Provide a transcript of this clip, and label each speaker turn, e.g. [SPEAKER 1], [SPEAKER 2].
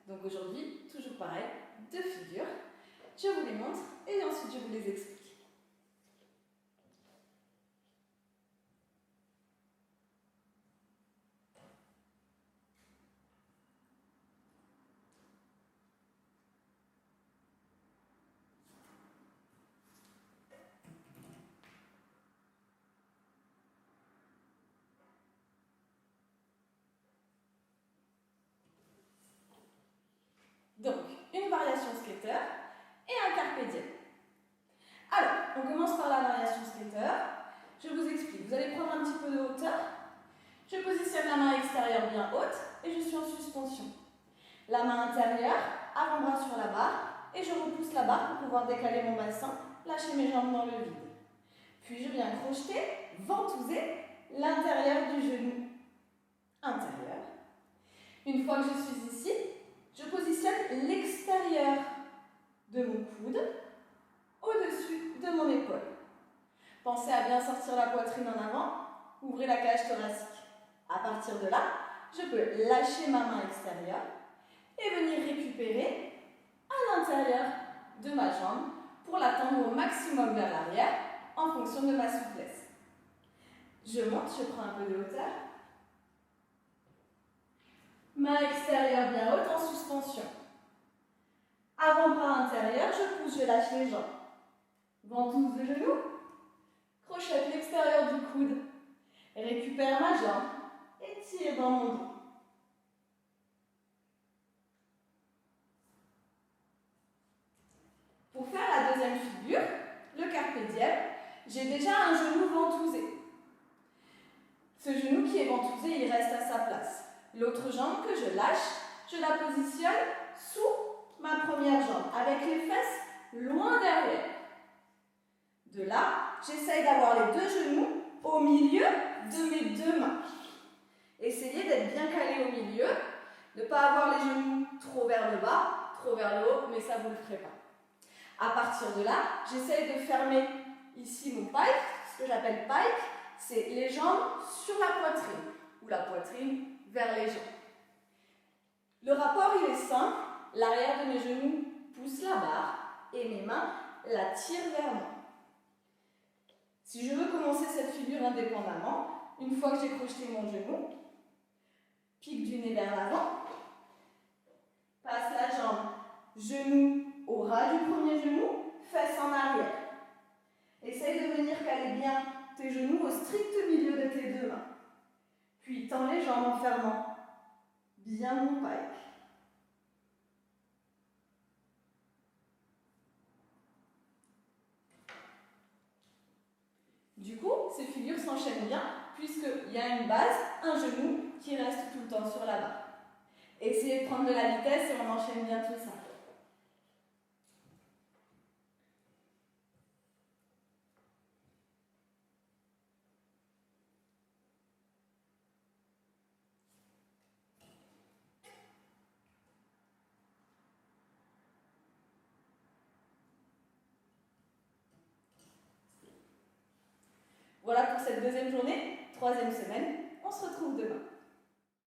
[SPEAKER 1] Donc aujourd'hui, toujours pareil, 2 figures. Je vous les montre et ensuite je vous les explique. Donc, une variation skater et un carpe diem. Alors, on commence par la variation skater. Je vous explique. Vous allez prendre un petit peu de hauteur. Je positionne la main extérieure bien haute et je suis en suspension. La main intérieure, avant-bras sur la barre et je repousse la barre pour pouvoir décaler mon bassin, lâcher mes jambes dans le vide. Puis je viens crocheter, ventouser l'intérieur du genou intérieur. Une fois que je suis ici, je positionne l'extérieur de mon coude au-dessus de mon épaule. Pensez à bien sortir la poitrine en avant, ouvrez la cage thoracique. À partir de là, je peux lâcher ma main extérieure et venir récupérer à l'intérieur de ma jambe pour la tendre au maximum vers l'arrière en fonction de ma souplesse. Je monte, je prends un peu de hauteur. Main extérieure bien haute en suspension. Avant-bras intérieur, je pousse, je lâche les jambes. Ventouse de genou. Crochette l'extérieur du coude. Récupère ma jambe et tire dans mon dos. Pour faire la deuxième figure, le carpe diem, j'ai déjà un genou ventousé. Ce genou qui est ventousé, il reste à sa place. L'autre jambe que je lâche, je la positionne sous ma première jambe, avec les fesses loin derrière. De là, j'essaye d'avoir les deux genoux au milieu de mes deux mains. Essayez d'être bien calé au milieu, ne pas avoir les genoux trop vers le bas, trop vers le haut, mais ça vous le ferez pas. À partir de là, j'essaye de fermer ici mon pike, ce que j'appelle pike, c'est les jambes sur la poitrine, ou la poitrine vers les jambes. Le rapport, il est simple, l'arrière de mes genoux pousse la barre et mes mains la tirent vers moi. Si je veux commencer cette figure indépendamment, une fois que j'ai crocheté mon genou, pique du nez vers l'avant, passe la jambe, genou au ras du premier genou, fesse en arrière. Essaye de venir caler bien tes genoux au strict milieu de tes deux mains. Puis tends les jambes en fermant bien mon pike. Du coup, ces figures s'enchaînent bien puisqu'il y a une base, un genou qui reste tout le temps sur la barre. Essayez de prendre de la vitesse et on enchaîne bien tout ça. Voilà pour cette deuxième journée, troisième semaine. On se retrouve demain.